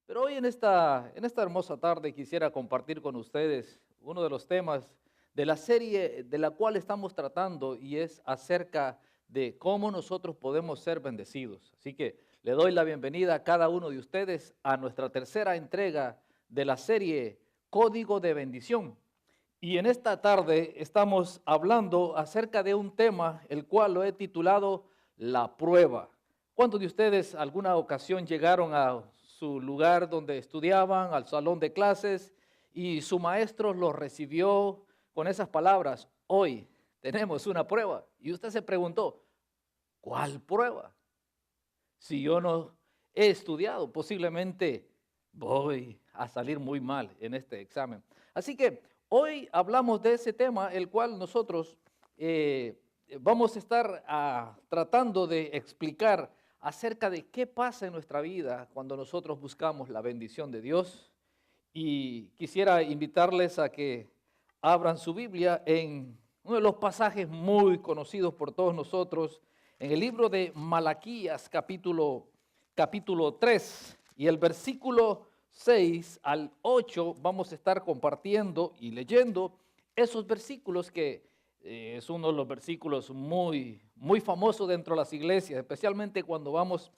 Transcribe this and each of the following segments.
Pero hoy en esta hermosa tarde quisiera compartir con ustedes uno de los temas de la serie de la cual estamos tratando y es acerca de cómo nosotros podemos ser bendecidos. Así que le doy la bienvenida a cada uno de ustedes a nuestra tercera entrega de la serie Código de Bendición. Y en esta tarde estamos hablando acerca de un tema el cual lo he titulado La prueba. ¿Cuántos de ustedes alguna ocasión llegaron a su lugar donde estudiaban, al salón de clases, y su maestro los recibió con esas palabras: hoy tenemos una prueba? Y usted se preguntó, ¿cuál prueba? Si yo no he estudiado, posiblemente voy a salir muy mal en este examen. Así que hoy hablamos de ese tema, el cual nosotros vamos a estar tratando de explicar acerca de qué pasa en nuestra vida cuando nosotros buscamos la bendición de Dios. Y quisiera invitarles a que abran su Biblia en uno de los pasajes muy conocidos por todos nosotros, en el libro de Malaquías, capítulo 3, y el versículo 6 al 8 vamos a estar compartiendo y leyendo esos versículos que es uno de los versículos muy famosos dentro de las iglesias, especialmente cuando vamos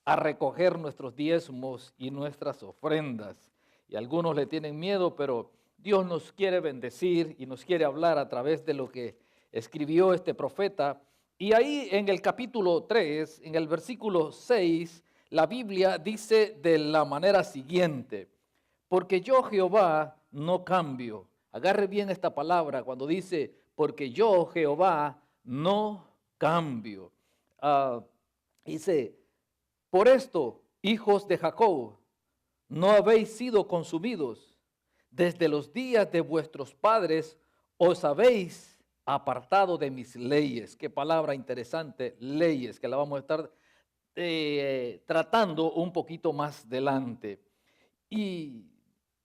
a recoger nuestros diezmos y nuestras ofrendas. Y algunos le tienen miedo, pero Dios nos quiere bendecir y nos quiere hablar a través de lo que escribió este profeta. Y ahí en el capítulo 3, en el versículo 6, la Biblia dice de la manera siguiente: porque yo Jehová no cambio. Agarre bien esta palabra cuando dice, porque yo Jehová no cambio. Dice, por esto, hijos de Jacob, no habéis sido consumidos. Desde los días de vuestros padres os habéis apartado de mis leyes. Qué palabra interesante, leyes, que la vamos a estar tratando un poquito más adelante. Y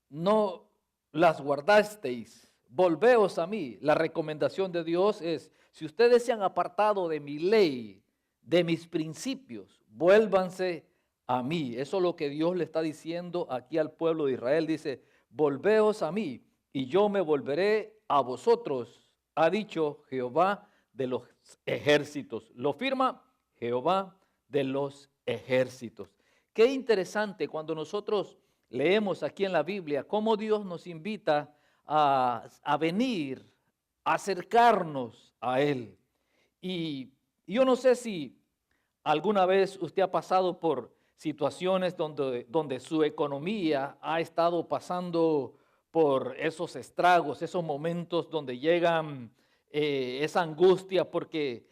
no las guardasteis, volveos a mí. La recomendación de Dios es, si ustedes se han apartado de mi ley, de mis principios, vuélvanse a mí. Eso es lo que Dios le está diciendo aquí al pueblo de Israel. Dice, volveos a mí y yo me volveré a vosotros, ha dicho Jehová de los ejércitos. Lo firma Jehová de los ejércitos. Qué interesante cuando nosotros leemos aquí en la Biblia cómo Dios nos invita a venir, a acercarnos a Él. Y yo no sé si alguna vez usted ha pasado por situaciones donde su economía ha estado pasando por esos estragos, esos momentos donde llegan esa angustia porque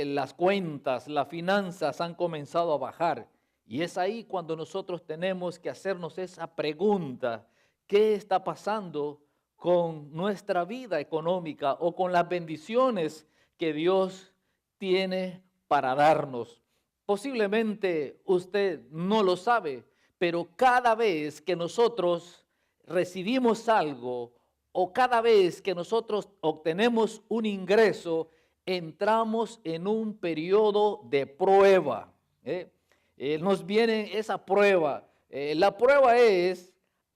las cuentas, las finanzas han comenzado a bajar. Y es ahí cuando nosotros tenemos que hacernos esa pregunta: ¿qué está pasando con nuestra vida económica o con las bendiciones que Dios tiene para darnos? Posiblemente usted no lo sabe, pero cada vez que nosotros recibimos algo o cada vez que nosotros obtenemos un ingreso, entramos en un periodo de prueba. Nos viene esa prueba. La prueba es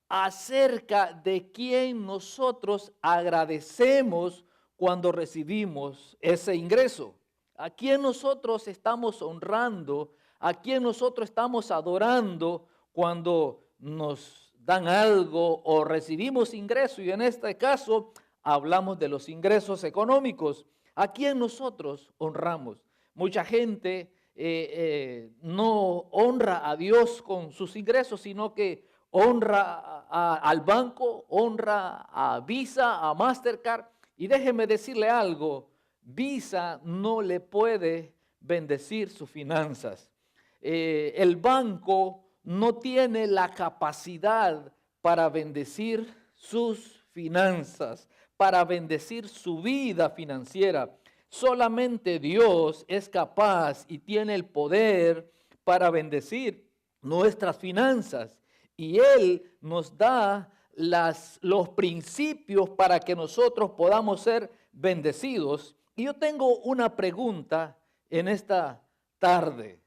acerca de quién nosotros agradecemos cuando recibimos ese ingreso. ¿A quién nosotros estamos honrando? ¿A quién nosotros estamos adorando cuando nos dan algo o recibimos ingreso? Y en este caso hablamos de los ingresos económicos. ¿A quién nosotros honramos? Mucha gente no honra a Dios con sus ingresos, sino que honra al banco, honra a Visa, a Mastercard. Y déjeme decirle algo: Visa no le puede bendecir sus finanzas. El banco no tiene la capacidad para bendecir sus finanzas, para bendecir su vida financiera. Solamente Dios es capaz y tiene el poder para bendecir nuestras finanzas. Y Él nos da los principios para que nosotros podamos ser bendecidos. Y yo tengo una pregunta en esta tarde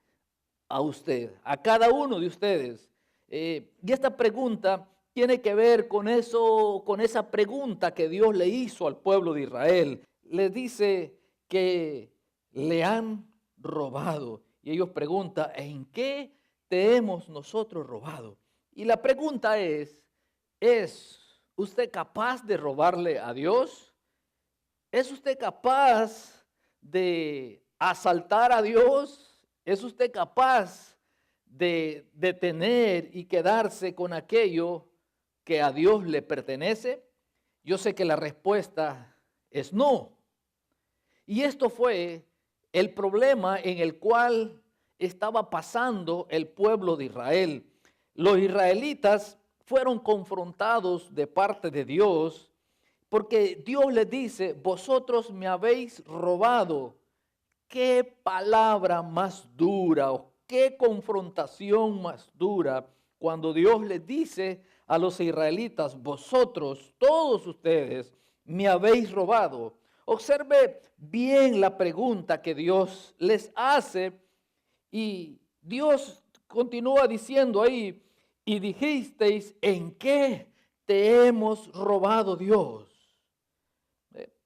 a usted, a cada uno de ustedes. Y esta pregunta tiene que ver con eso, con esa pregunta que Dios le hizo al pueblo de Israel. Le dice que le han robado. Y ellos preguntan, ¿en qué te hemos nosotros robado? Y la pregunta ¿es usted capaz de robarle a Dios? ¿Es usted capaz de asaltar a Dios? ¿Es usted capaz de detener y quedarse con aquello que a Dios le pertenece? Yo sé que la respuesta es no. Y esto fue el problema en el cual estaba pasando el pueblo de Israel. Los israelitas fueron confrontados de parte de Dios porque Dios les dice, vosotros me habéis robado. ¿Qué palabra más dura o qué confrontación más dura cuando Dios les dice a los israelitas, vosotros, todos ustedes, me habéis robado? Observe bien la pregunta que Dios les hace y Dios continúa diciendo ahí, y dijisteis, ¿en qué te hemos robado, Dios?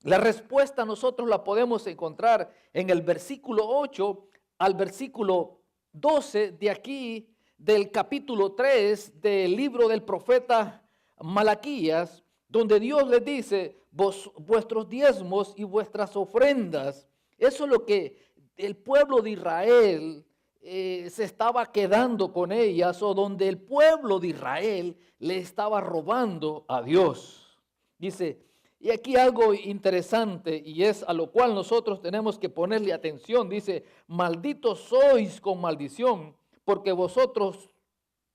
La respuesta nosotros la podemos encontrar en el versículo 8 al versículo 12 de aquí, del capítulo 3 del libro del profeta Malaquías, donde Dios les dice, vuestros diezmos y vuestras ofrendas. Eso es lo que el pueblo de Israel se estaba quedando con ellas, o donde el pueblo de Israel le estaba robando a Dios. Dice, y aquí algo interesante, y es a lo cual nosotros tenemos que ponerle atención. Dice, malditos sois con maldición, porque vosotros,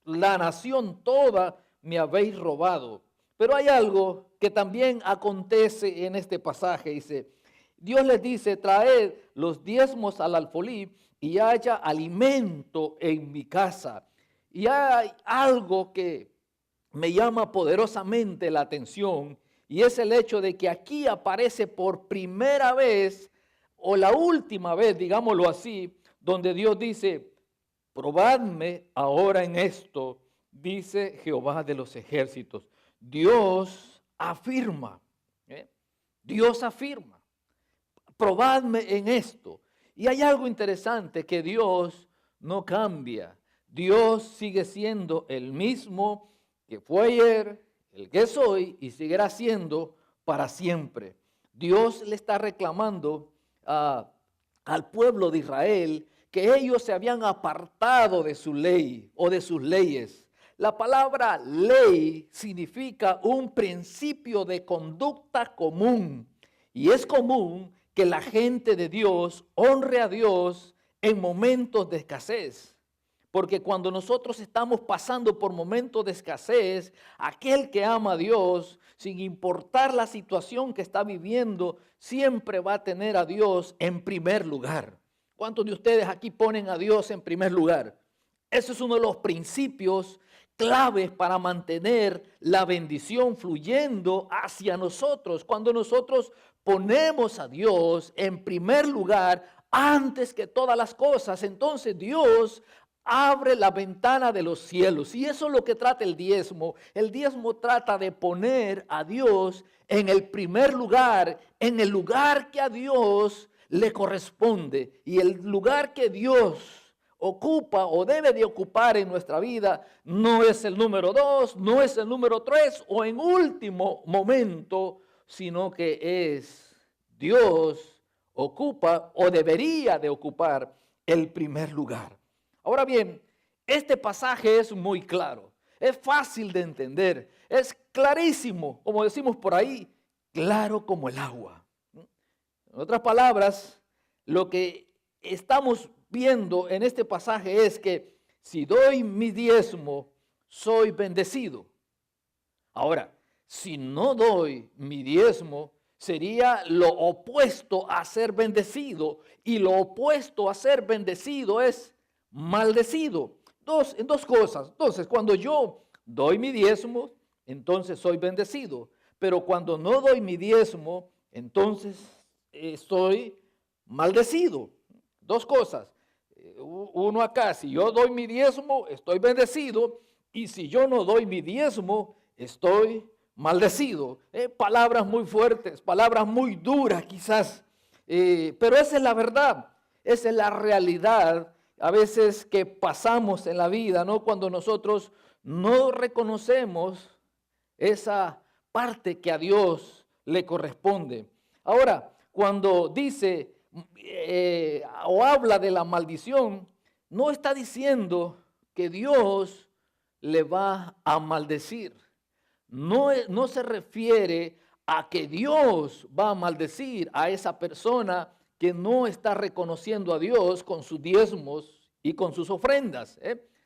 la nación toda, me habéis robado. Pero hay algo que también acontece en este pasaje. Dice, Dios les dice, traed los diezmos al alfolí y haya alimento en mi casa. Y hay algo que me llama poderosamente la atención, y es el hecho de que aquí aparece por primera vez, o la última vez, digámoslo así, donde Dios dice, probadme ahora en esto, dice Jehová de los ejércitos. Dios afirma, Dios afirma, probadme en esto. Y hay algo interesante, que Dios no cambia. Dios sigue siendo el mismo que fue ayer, el que es hoy y seguirá siendo para siempre. Dios le está reclamando al pueblo de Israel que ellos se habían apartado de su ley o de sus leyes. La palabra ley significa un principio de conducta común, y es común que la gente de Dios honre a Dios en momentos de escasez. Porque cuando nosotros estamos pasando por momentos de escasez, aquel que ama a Dios, sin importar la situación que está viviendo, siempre va a tener a Dios en primer lugar. ¿Cuántos de ustedes aquí ponen a Dios en primer lugar? Ese es uno de los principios claves para mantener la bendición fluyendo hacia nosotros. Cuando nosotros ponemos a Dios en primer lugar, antes que todas las cosas, entonces Dios abre la ventana de los cielos. Y eso es lo que trata el diezmo. El diezmo trata de poner a Dios en el primer lugar, en el lugar que a Dios le corresponde. Y el lugar que Dios ocupa o debe de ocupar en nuestra vida no es el número 2, no es el número 3 o en último momento, sino que es Dios ocupa o debería de ocupar el primer lugar. Ahora bien, este pasaje es muy claro, es fácil de entender, es clarísimo, como decimos por ahí, claro como el agua. En otras palabras, lo que estamos viendo en este pasaje es que si doy mi diezmo, soy bendecido. Ahora, si no doy mi diezmo, sería lo opuesto a ser bendecido, y lo opuesto a ser bendecido es maldecido. En dos cosas. Entonces, cuando yo doy mi diezmo, entonces soy bendecido. Pero cuando no doy mi diezmo, entonces estoy maldecido. Dos cosas. Uno acá, si yo doy mi diezmo, estoy bendecido. y si yo no doy mi diezmo, estoy maldecido. Palabras muy fuertes, palabras muy duras quizás, pero esa es la verdad, esa es la realidad a veces que pasamos en la vida, ¿no? Cuando nosotros no reconocemos esa parte que a Dios le corresponde. Ahora, cuando dice o habla de la maldición, no está diciendo que Dios le va a maldecir. No se refiere a que Dios va a maldecir a esa persona que no está reconociendo a Dios con sus diezmos y con sus ofrendas.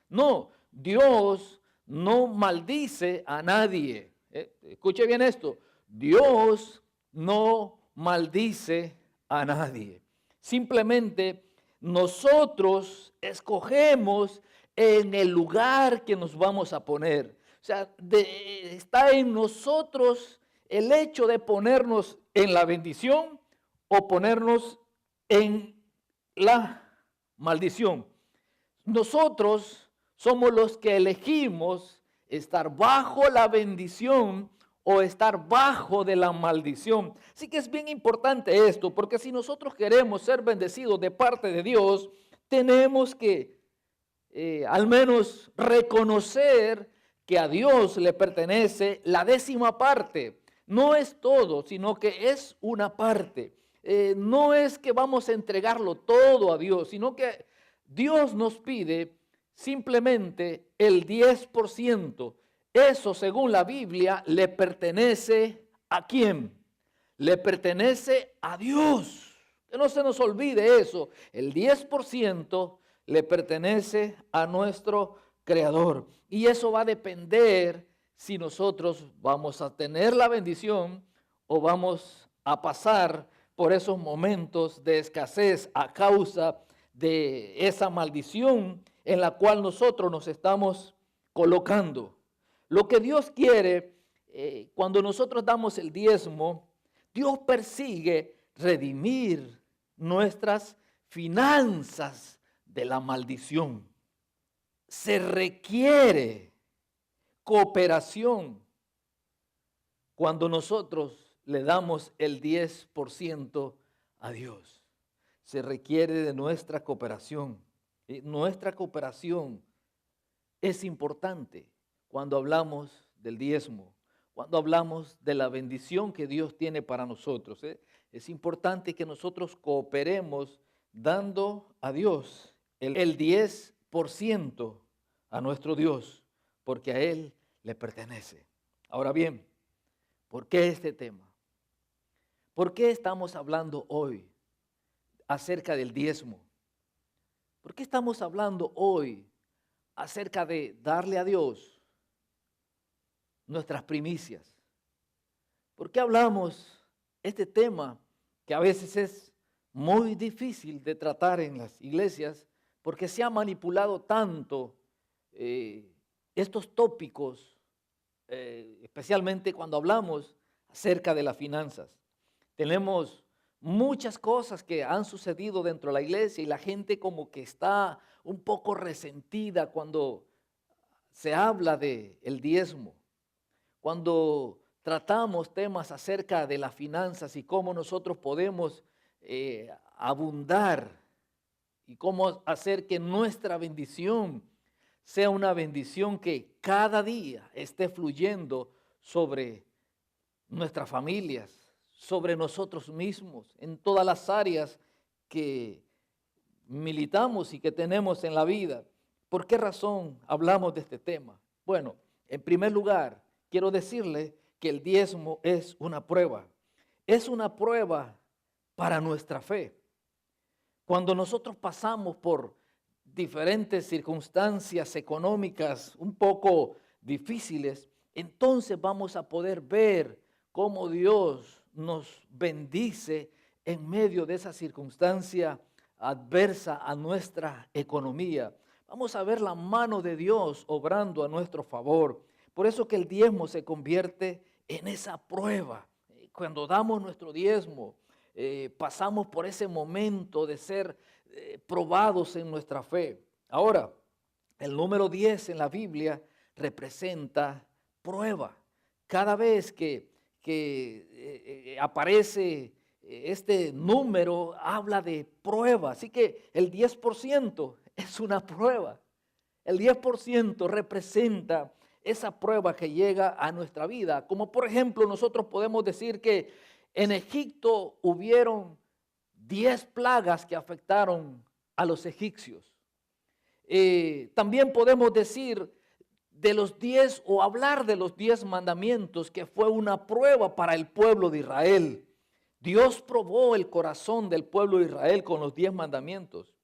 No, Dios no maldice a nadie. Escuche bien esto. Dios no maldice a nadie. Simplemente nosotros escogemos en el lugar que nos vamos a poner. O sea, está en nosotros el hecho de ponernos en la bendición o ponernos en la maldición. Nosotros somos los que elegimos estar bajo la bendición o estar bajo de la maldición. Así que es bien importante esto, porque si nosotros queremos ser bendecidos de parte de Dios, tenemos que al menos reconocer que a Dios le pertenece la 10ª parte. No es todo, sino que es una parte. No es que vamos a entregarlo todo a Dios, sino que Dios nos pide simplemente el 10%. Eso, según la Biblia, le pertenece ¿a quién? Le pertenece a Dios. Que no se nos olvide eso. El 10% le pertenece a nuestro Creador. Y eso va a depender si nosotros vamos a tener la bendición o vamos a pasar por esos momentos de escasez a causa de esa maldición en la cual nosotros nos estamos colocando. Lo que Dios quiere, cuando nosotros damos el diezmo, Dios persigue redimir nuestras finanzas de la maldición. Se requiere cooperación cuando nosotros le damos el 10% a Dios. Se requiere de nuestra cooperación. Nuestra cooperación es importante cuando hablamos del diezmo, cuando hablamos de la bendición que Dios tiene para nosotros. Es importante que nosotros cooperemos dando a Dios el 10% a nuestro Dios, porque a Él le pertenece. Ahora bien, ¿por qué este tema? ¿Por qué estamos hablando hoy acerca del diezmo? ¿Por qué estamos hablando hoy acerca de darle a Dios nuestras primicias? ¿Por qué hablamos este tema que a veces es muy difícil de tratar en las iglesias? Porque se ha manipulado tanto estos tópicos, especialmente cuando hablamos acerca de las finanzas. Tenemos muchas cosas que han sucedido dentro de la iglesia y la gente como que está un poco resentida cuando se habla de el diezmo. Cuando tratamos temas acerca de las finanzas y cómo nosotros podemos abundar y cómo hacer que nuestra bendición sea una bendición que cada día esté fluyendo sobre nuestras familias, sobre nosotros mismos, en todas las áreas que militamos y que tenemos en la vida. ¿Por qué razón hablamos de este tema? Bueno, en primer lugar, quiero decirle que el diezmo es una prueba. Es una prueba para nuestra fe. Cuando nosotros pasamos por diferentes circunstancias económicas un poco difíciles, entonces vamos a poder ver cómo Dios nos bendice en medio de esa circunstancia adversa a nuestra economía. Vamos a ver la mano de Dios obrando a nuestro favor. Por eso que el diezmo se convierte en esa prueba. Cuando damos nuestro diezmo, pasamos por ese momento de ser probados en nuestra fe. Ahora, el número 10 en la Biblia representa prueba. Cada vez que aparece este número, habla de prueba. Así que el 10% es una prueba. El 10% representa esa prueba que llega a nuestra vida. Como por ejemplo, nosotros podemos decir que en Egipto hubieron 10 plagas que afectaron a los egipcios. También podemos decir de los 10 o hablar de los 10 mandamientos, que fue una prueba para el pueblo de Israel. Dios probó el corazón del pueblo de Israel con los 10 mandamientos.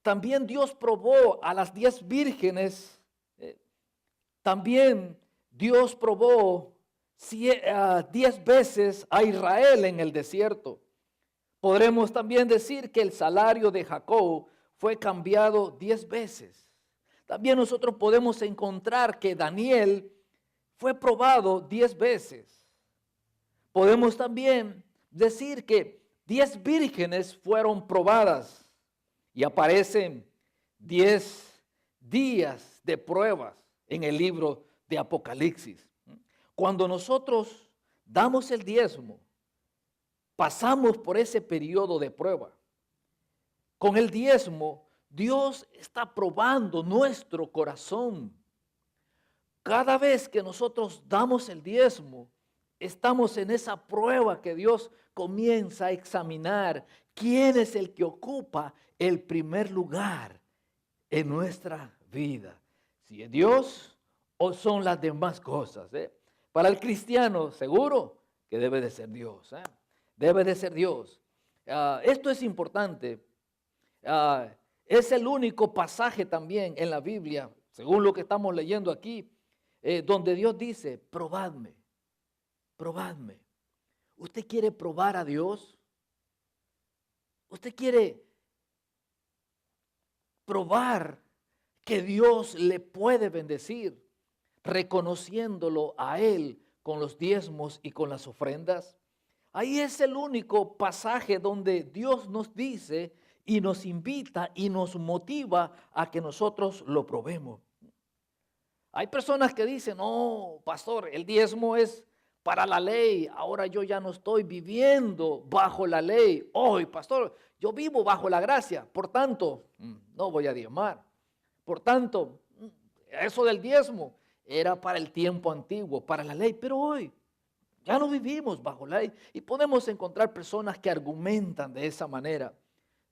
También Dios probó a las 10 vírgenes. También Dios probó 10 veces a Israel en el desierto. Podremos también decir que el salario de Jacob fue cambiado 10 veces. También nosotros podemos encontrar que Daniel fue probado 10 veces. Podemos también decir que 10 vírgenes fueron probadas y aparecen 10 días de pruebas en el libro de Apocalipsis. Cuando nosotros damos el diezmo, pasamos por ese periodo de prueba. Con el diezmo, Dios está probando nuestro corazón. Cada vez que nosotros damos el diezmo, estamos en esa prueba que Dios comienza a examinar. ¿Quién es el que ocupa el primer lugar en nuestra vida? Si es Dios o son las demás cosas. Para el cristiano, seguro que debe de ser Dios. Debe de ser Dios. Esto es importante. Es el único pasaje también en la Biblia, según lo que estamos leyendo aquí, donde Dios dice, probadme, probadme. ¿Usted quiere probar a Dios? ¿Usted quiere probar que Dios le puede bendecir, reconociéndolo a Él con los diezmos y con las ofrendas? Ahí es el único pasaje donde Dios nos dice y nos invita y nos motiva a que nosotros lo probemos. Hay personas que dicen, no, pastor, el diezmo es para la ley. Ahora yo ya no estoy viviendo bajo la ley. Hoy, pastor, yo vivo bajo la gracia. Por tanto, no voy a diezmar. Por tanto, eso del diezmo era para el tiempo antiguo, para la ley. Pero hoy ya no vivimos bajo la ley. Y podemos encontrar personas que argumentan de esa manera,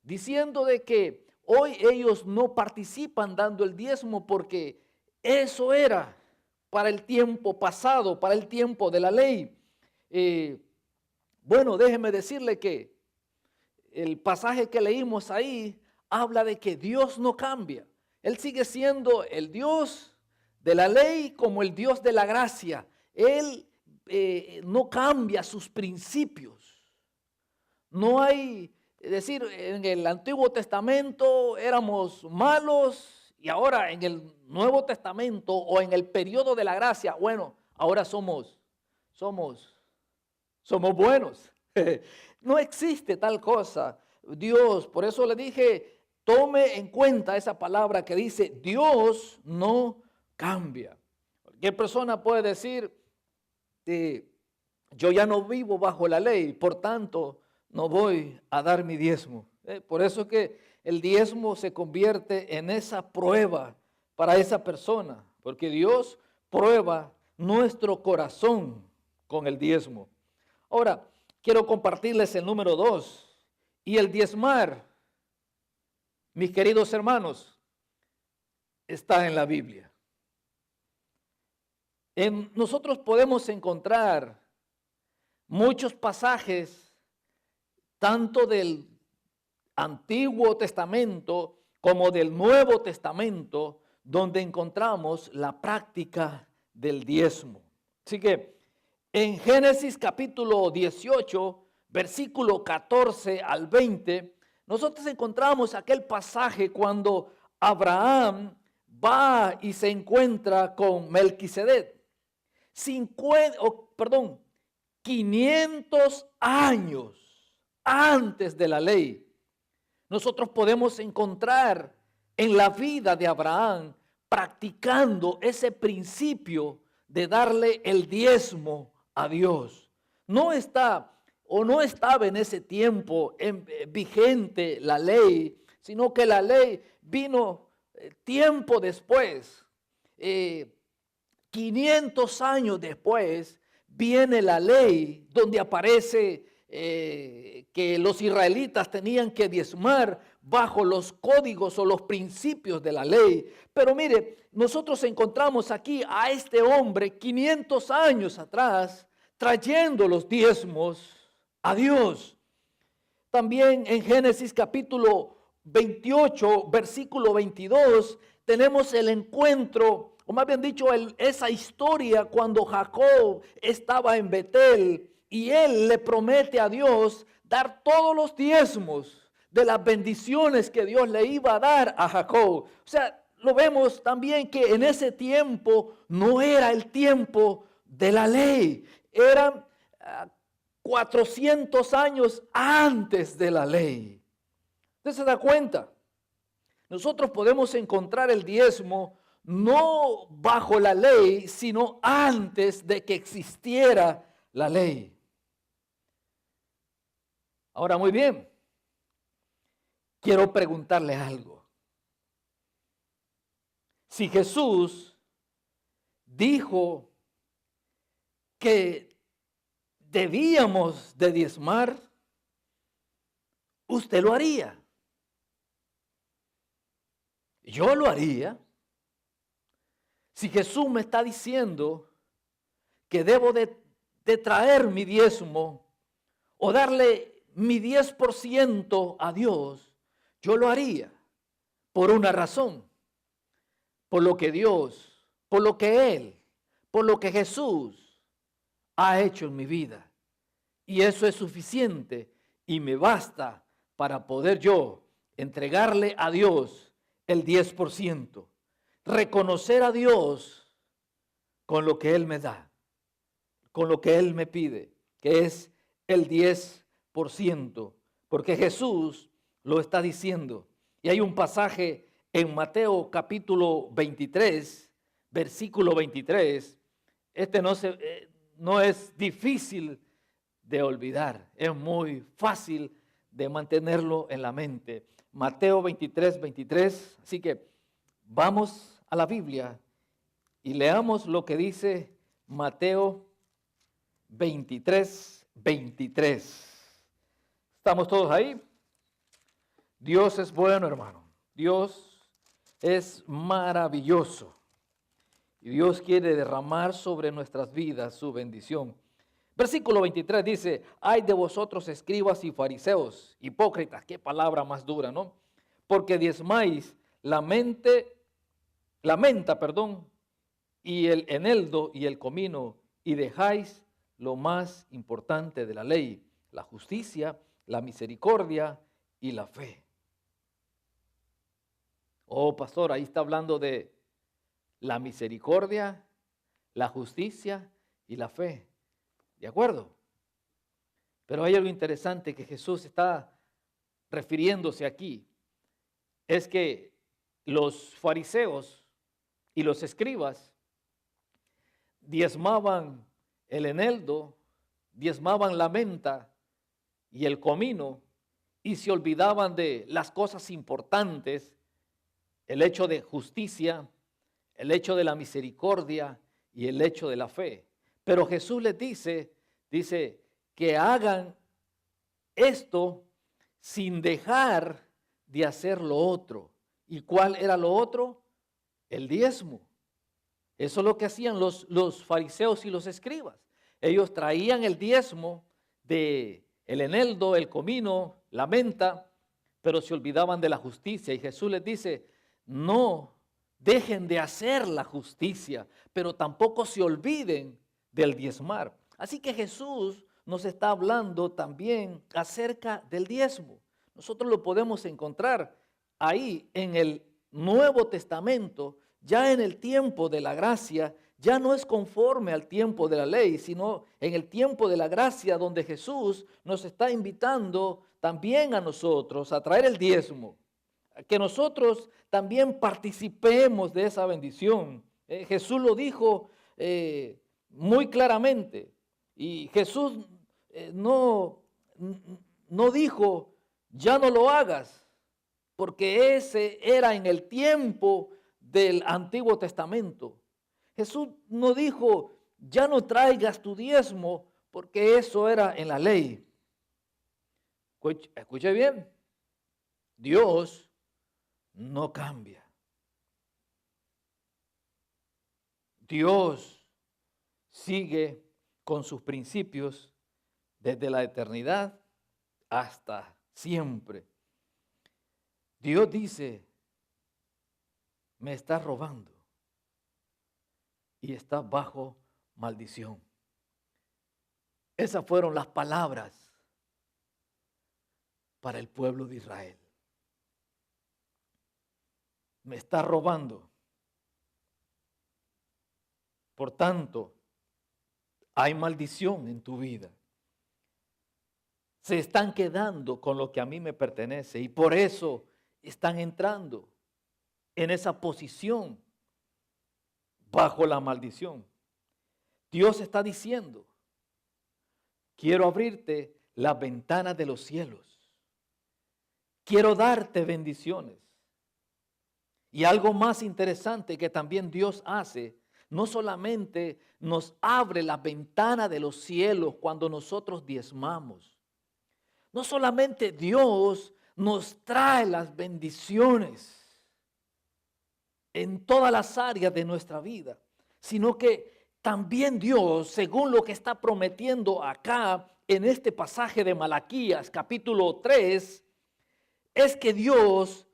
diciendo de que hoy ellos no participan dando el diezmo porque eso era para el tiempo pasado, para el tiempo de la ley. Bueno, déjeme decirle que el pasaje que leímos ahí habla de que Dios no cambia. Él sigue siendo el Dios de la ley como el Dios de la gracia. Él no cambia sus principios. No hay, es decir, en el Antiguo Testamento éramos malos y ahora en el Nuevo Testamento o en el periodo de la gracia, bueno, ahora somos buenos. No existe tal cosa. Dios, por eso le dije, tome en cuenta esa palabra que dice, Dios no cambia. Cualquier persona puede decir, yo ya no vivo bajo la ley, por tanto, no voy a dar mi diezmo. Por eso que el diezmo se convierte en esa prueba para esa persona, porque Dios prueba nuestro corazón con el diezmo. Ahora, quiero compartirles el número 2. Y el diezmar, mis queridos hermanos, está en la Biblia. Nosotros podemos encontrar muchos pasajes, tanto del Antiguo Testamento como del Nuevo Testamento, donde encontramos la práctica del diezmo. Así que en Génesis capítulo 18, versículo 14 al 20, nosotros encontramos aquel pasaje cuando Abraham va y se encuentra con Melquisedec. 500 años antes de la ley, nosotros podemos encontrar en la vida de Abraham practicando ese principio de darle el diezmo a Dios. No está o no estaba en ese tiempo vigente la ley, sino que la ley vino tiempo después. 500 años después viene la ley donde aparece que los israelitas tenían que diezmar bajo los códigos o los principios de la ley. Pero mire, nosotros encontramos aquí a este hombre 500 años atrás trayendo los diezmos a Dios. También en Génesis capítulo 28, versículo 22, tenemos el encuentro, o más bien dicho, esa historia cuando Jacob estaba en Betel y él le promete a Dios dar todos los diezmos de las bendiciones que Dios le iba a dar a Jacob. O sea, lo vemos también que en ese tiempo no era el tiempo de la ley, eran 400 años antes de la ley. ¿Usted se da cuenta? Nosotros podemos encontrar el diezmo no bajo la ley, sino antes de que existiera la ley. Ahora, muy bien, quiero preguntarle algo. Si Jesús dijo que debíamos de diezmar, ¿usted lo haría? Yo lo haría. Si Jesús me está diciendo que debo de traer mi diezmo o darle mi 10% a Dios, yo lo haría por una razón, por lo que Dios, por lo que Él, por lo que Jesús ha hecho en mi vida. Y eso es suficiente y me basta para poder yo entregarle a Dios el 10%. Reconocer a Dios con lo que Él me da, con lo que Él me pide, que es el 10%, porque Jesús lo está diciendo. Y hay un pasaje en Mateo capítulo 23, versículo 23. Este no es difícil de olvidar, es muy fácil de mantenerlo en la mente. Mateo 23, 23. Así que vamos a la Biblia y leamos lo que dice Mateo 23, 23. ¿Estamos todos ahí? Dios es bueno, hermano. Dios es maravilloso. Y Dios quiere derramar sobre nuestras vidas su bendición. Versículo 23 dice: ay de vosotros, escribas y fariseos, hipócritas. Qué palabra más dura, ¿no? Porque diezmáis la menta, y el eneldo y el comino, y dejáis lo más importante de la ley, la justicia, la misericordia y la fe. Oh, pastor, ahí está hablando de la misericordia, la justicia y la fe. ¿De acuerdo? Pero hay algo interesante que Jesús está refiriéndose aquí. Es que los fariseos y los escribas diezmaban el eneldo, diezmaban la menta y el comino, y se olvidaban de las cosas importantes, el hecho de justicia, el hecho de la misericordia y el hecho de la fe. Pero Jesús les dice que hagan esto sin dejar de hacer lo otro. ¿Y cuál era lo otro? El diezmo. Eso es lo que hacían los fariseos y los escribas. Ellos traían el diezmo de el eneldo, el comino, la menta, pero se olvidaban de la justicia. Y Jesús les dice: no dejen de hacer la justicia, pero tampoco se olviden del diezmar. Así que Jesús nos está hablando también acerca del diezmo. Nosotros lo podemos encontrar ahí en el Nuevo Testamento, ya en el tiempo de la gracia. Ya no es conforme al tiempo de la ley, sino en el tiempo de la gracia, donde Jesús nos está invitando también a nosotros a traer el diezmo. que nosotros también participemos de esa bendición. Jesús lo dijo muy claramente, y Jesús no dijo, ya no lo hagas, porque ese era en el tiempo del Antiguo Testamento. Jesús no dijo, ya no traigas tu diezmo, porque eso era en la ley. Escuche bien, Dios no cambia. Dios sigue con sus principios desde la eternidad hasta siempre. Dios dice, me estás robando y estás bajo maldición. Esas fueron las palabras para el pueblo de Israel. Me estás robando. Por tanto, hay maldición en tu vida. Se están quedando con lo que a mí me pertenece y por eso están entrando en esa posición bajo la maldición. Dios está diciendo, quiero abrirte las ventanas de los cielos. Quiero darte bendiciones. Y algo más interesante que también Dios hace, no solamente nos abre la ventana de los cielos cuando nosotros diezmamos. No solamente Dios nos trae las bendiciones en todas las áreas de nuestra vida, sino que también Dios, según lo que está prometiendo acá en este pasaje de Malaquías capítulo 3, es que Dios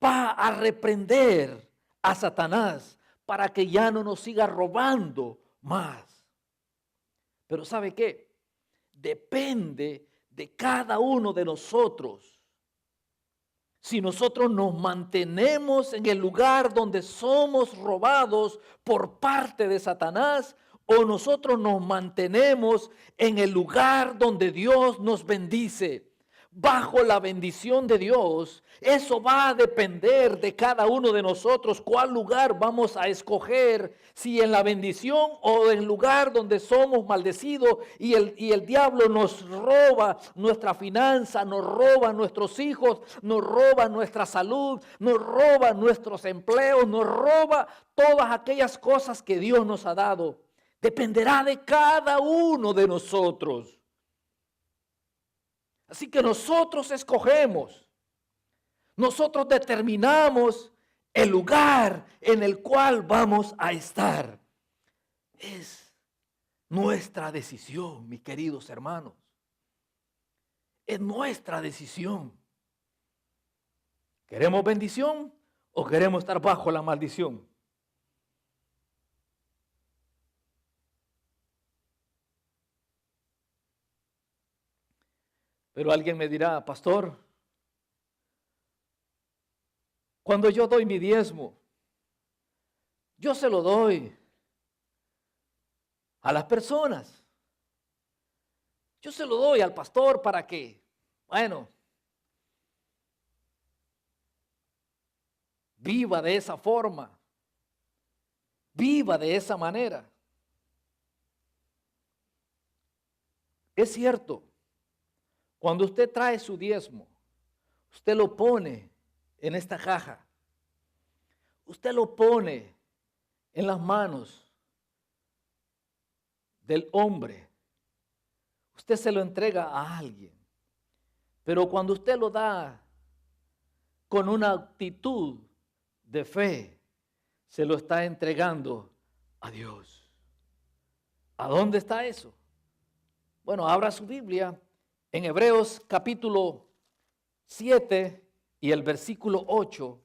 va a reprender a Satanás para que ya no nos siga robando más. Pero ¿sabe qué? Depende de cada uno de nosotros. Si nosotros nos mantenemos en el lugar donde somos robados por parte de Satanás, o nosotros nos mantenemos en el lugar donde Dios nos bendice, bajo la bendición de Dios. Eso va a depender de cada uno de nosotros, cuál lugar vamos a escoger, si en la bendición o en el lugar donde somos maldecidos y el diablo nos roba nuestra finanza, nos roba nuestros hijos, nos roba nuestra salud, nos roba nuestros empleos, nos roba todas aquellas cosas que Dios nos ha dado. Dependerá de cada uno de nosotros. Así que nosotros escogemos, nosotros determinamos el lugar en el cual vamos a estar. Es nuestra decisión, mis queridos hermanos. Es nuestra decisión. ¿Queremos bendición o queremos estar bajo la maldición? Pero alguien me dirá, pastor, cuando yo doy mi diezmo, yo se lo doy a las personas. Yo se lo doy al pastor para que, viva de esa forma, viva de esa manera. Es cierto. Cuando usted trae su diezmo, usted lo pone en esta caja. Usted lo pone en las manos del hombre. Usted se lo entrega a alguien. Pero cuando usted lo da con una actitud de fe, se lo está entregando a Dios. ¿A dónde está eso? Bueno, abra su Biblia. En Hebreos capítulo 7 y el versículo 8,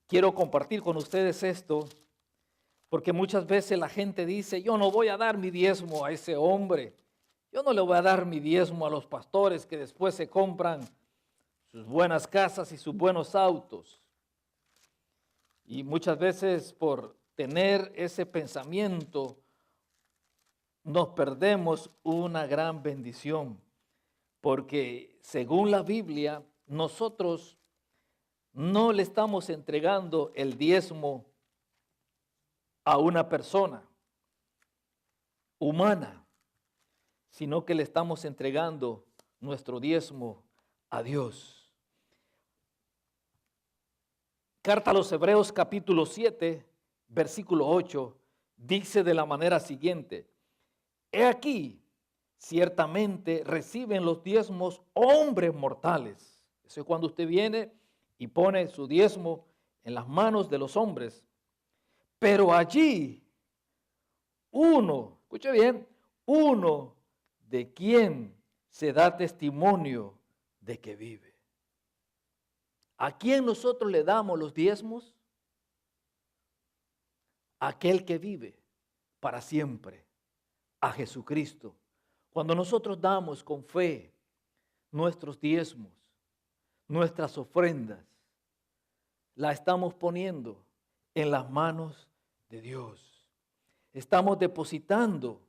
quiero compartir con ustedes esto, porque muchas veces la gente dice, yo no voy a dar mi diezmo a ese hombre, yo no le voy a dar mi diezmo a los pastores que después se compran sus buenas casas y sus buenos autos. Y muchas veces por tener ese pensamiento, nos perdemos una gran bendición. porque según la Biblia, nosotros no le estamos entregando el diezmo a una persona humana, sino que le estamos entregando nuestro diezmo a Dios. Carta a los Hebreos capítulo 7, versículo 8, dice de la manera siguiente: he aquí, ciertamente reciben los diezmos hombres mortales. Eso es cuando usted viene y pone su diezmo en las manos de los hombres. Pero allí uno, escuche bien, uno de quien se da testimonio de que vive. ¿A quién nosotros le damos los diezmos? Aquel que vive para siempre, a Jesucristo. Cuando nosotros damos con fe nuestros diezmos, nuestras ofrendas, la estamos poniendo en las manos de Dios. Estamos depositando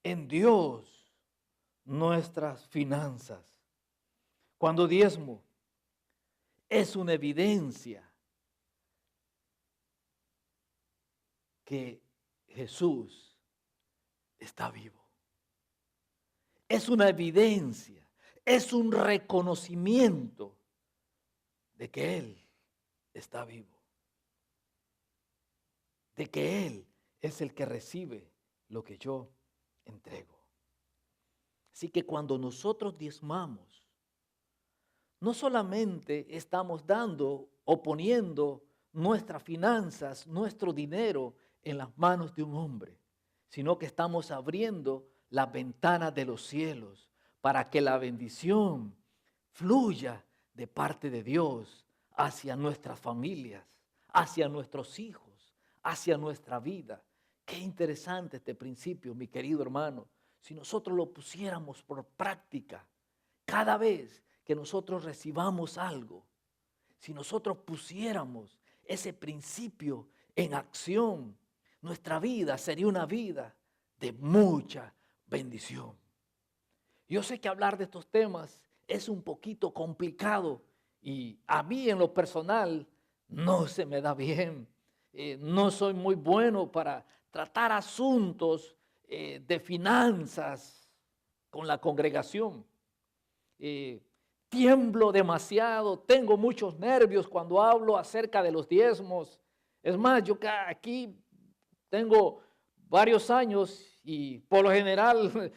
en Dios nuestras finanzas. Cuando diezmo es una evidencia que Jesús está vivo. Es una evidencia, es un reconocimiento de que Él está vivo, de que Él es el que recibe lo que yo entrego. Así que cuando nosotros diezmamos, no solamente estamos dando o poniendo nuestras finanzas, nuestro dinero en las manos de un hombre, sino que estamos abriendo las ventanas de los cielos para que la bendición fluya de parte de Dios hacia nuestras familias, hacia nuestros hijos, hacia nuestra vida. Qué interesante este principio, mi querido hermano. Si nosotros lo pusiéramos por práctica, cada vez que nosotros recibamos algo, si nosotros pusiéramos ese principio en acción, nuestra vida sería una vida de mucha bendición. Yo sé que hablar de estos temas es un poquito complicado y a mí en lo personal no se me da bien. No soy muy bueno para tratar asuntos de finanzas con la congregación. Tiemblo demasiado, tengo muchos nervios cuando hablo acerca de los diezmos. Es más, yo aquí tengo varios años y por lo general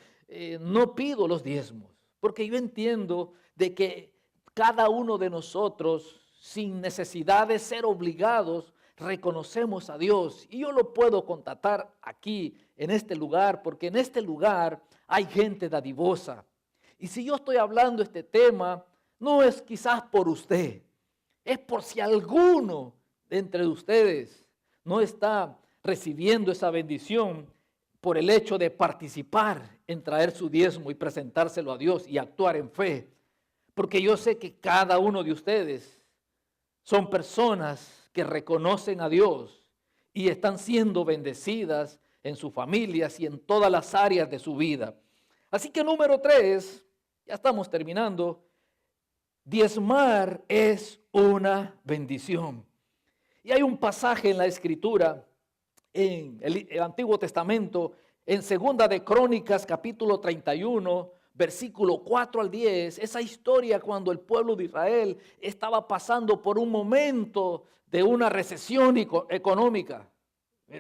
no pido los diezmos, porque yo entiendo de que cada uno de nosotros, sin necesidad de ser obligados, reconocemos a Dios. Y yo lo puedo constatar aquí, en este lugar, porque en este lugar hay gente dadivosa. Y si yo estoy hablando este tema, no es quizás por usted, es por si alguno de entre ustedes no está recibiendo esa bendición por el hecho de participar en traer su diezmo y presentárselo a Dios y actuar en fe. Porque yo sé que cada uno de ustedes son personas que reconocen a Dios y están siendo bendecidas en sus familias y en todas las áreas de su vida. Así que número 3, ya estamos terminando, diezmar es una bendición. Y hay un pasaje en la Escritura, en el Antiguo Testamento, en Segunda de Crónicas, capítulo 31, versículo 4 al 10, esa historia cuando el pueblo de Israel estaba pasando por un momento de una recesión económica.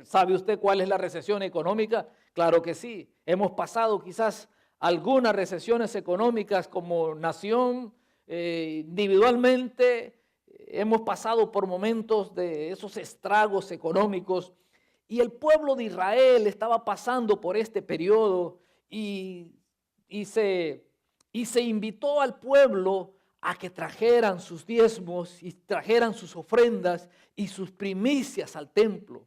¿Sabe usted cuál es la recesión económica? Claro que sí. Hemos pasado quizás algunas recesiones económicas como nación, individualmente. Hemos pasado por momentos de esos estragos económicos y el pueblo de Israel estaba pasando por este periodo y se invitó al pueblo a que trajeran sus diezmos y trajeran sus ofrendas y sus primicias al templo.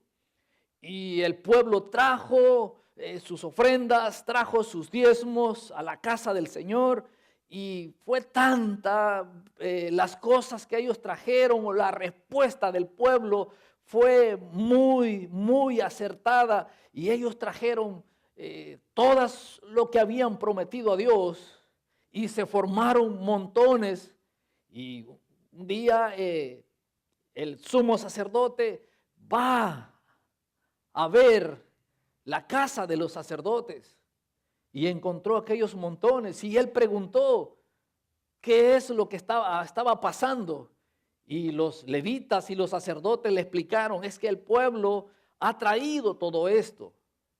Y el pueblo trajo sus ofrendas, trajo sus diezmos a la casa del Señor. Y fue tanta las cosas que ellos trajeron, o la respuesta del pueblo fue muy, muy acertada. Y ellos trajeron todas lo que habían prometido a Dios. y se formaron montones. Y un día el sumo sacerdote va a ver la casa de los sacerdotes y encontró aquellos montones y él preguntó qué es lo que estaba pasando. Y los levitas y los sacerdotes le explicaron, es que el pueblo ha traído todo esto.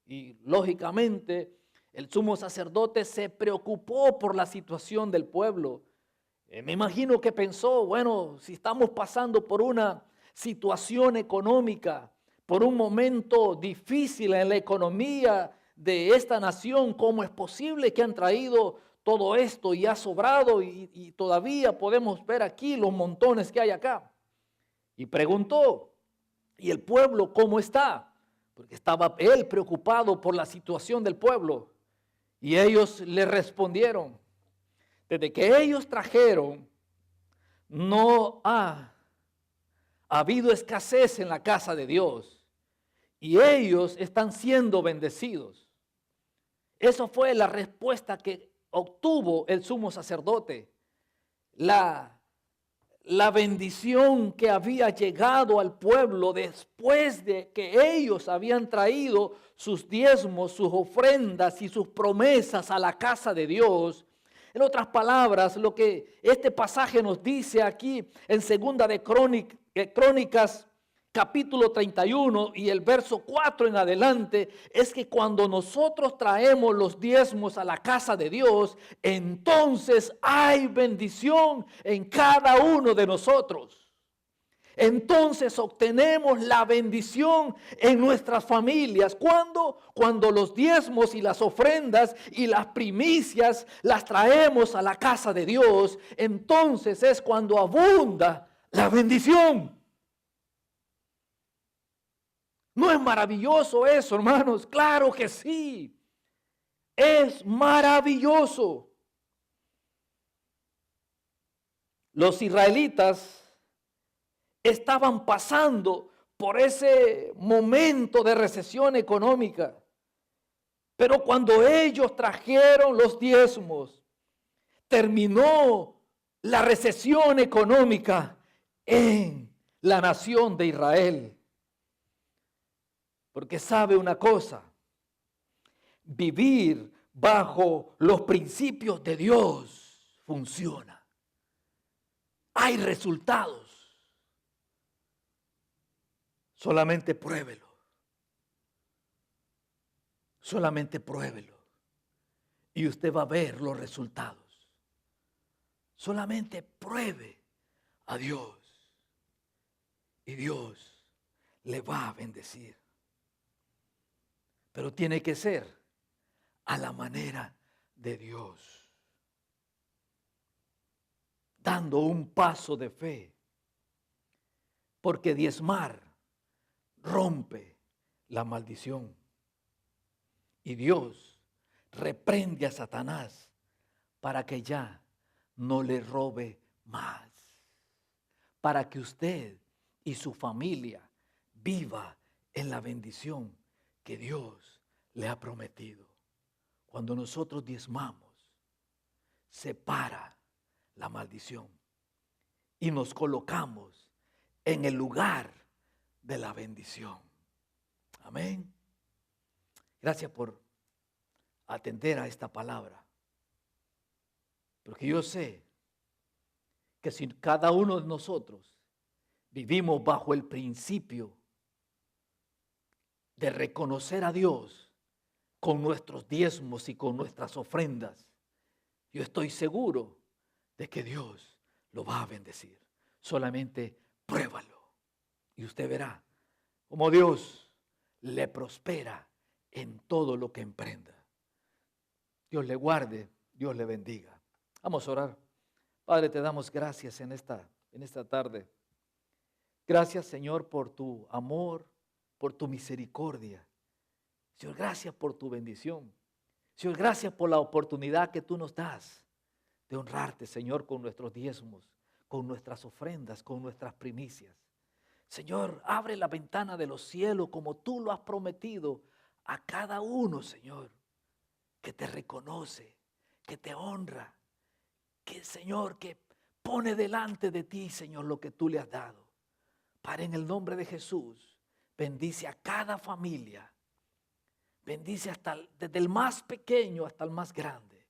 Y lógicamente el sumo sacerdote se preocupó por la situación del pueblo. Me imagino que pensó, bueno, si estamos pasando por una situación económica, por un momento difícil en la economía de esta nación, ¿cómo es posible que han traído todo esto y ha sobrado y todavía podemos ver aquí los montones que hay acá? Y preguntó, ¿y el pueblo cómo está? Porque estaba él preocupado por la situación del pueblo. Y ellos le respondieron, desde que ellos trajeron, no ha habido escasez en la casa de Dios y ellos están siendo bendecidos. Eso fue la respuesta que obtuvo el sumo sacerdote. La bendición que había llegado al pueblo después de que ellos habían traído sus diezmos, sus ofrendas y sus promesas a la casa de Dios. En otras palabras, lo que este pasaje nos dice aquí en Segunda de Crónicas, capítulo 31 y el verso 4 en adelante, es que cuando nosotros traemos los diezmos a la casa de Dios, entonces hay bendición en cada uno de nosotros. Entonces obtenemos la bendición en nuestras familias. ¿Cuándo? Cuando los diezmos y las ofrendas y las primicias las traemos a la casa de Dios, entonces es cuando abunda la bendición. ¿No es maravilloso eso, hermanos? Claro que sí. Es maravilloso. Los israelitas estaban pasando por ese momento de recesión económica. Pero cuando ellos trajeron los diezmos, terminó la recesión económica en la nación de Israel. Porque sabe una cosa, vivir bajo los principios de Dios funciona. Hay resultados. Solamente pruébelo. Solamente pruébelo. Y usted va a ver los resultados. Solamente pruebe a Dios. Y Dios le va a bendecir. Pero tiene que ser a la manera de Dios. Dando un paso de fe. Porque diezmar rompe la maldición. Y Dios reprende a Satanás para que ya no le robe más. Para que usted y su familia viva en la bendición que Dios le ha prometido. Cuando nosotros diezmamos, se para la maldición y nos colocamos en el lugar de la bendición. Amén. Gracias por atender a esta palabra. Porque yo sé que si cada uno de nosotros vivimos bajo el principio de reconocer a Dios con nuestros diezmos y con nuestras ofrendas, yo estoy seguro de que Dios lo va a bendecir. Solamente pruébalo y usted verá cómo Dios le prospera en todo lo que emprenda. Dios le guarde, Dios le bendiga. Vamos a orar. Padre, te damos gracias en esta tarde. Gracias, Señor, por tu amor, por tu misericordia. Señor, gracias por tu bendición. Señor, gracias por la oportunidad que tú nos das de honrarte, Señor, con nuestros diezmos, con nuestras ofrendas, con nuestras primicias. Señor, abre la ventana de los cielos como tú lo has prometido a cada uno, Señor, que te reconoce, que te honra, que Señor, que pone delante de ti, Señor, lo que tú le has dado. Padre, en el nombre de Jesús, bendice a cada familia. Bendice desde el más pequeño hasta el más grande.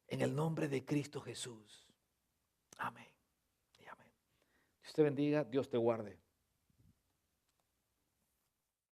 En el nombre de Cristo Jesús. Amén y amén. Dios te bendiga, Dios te guarde.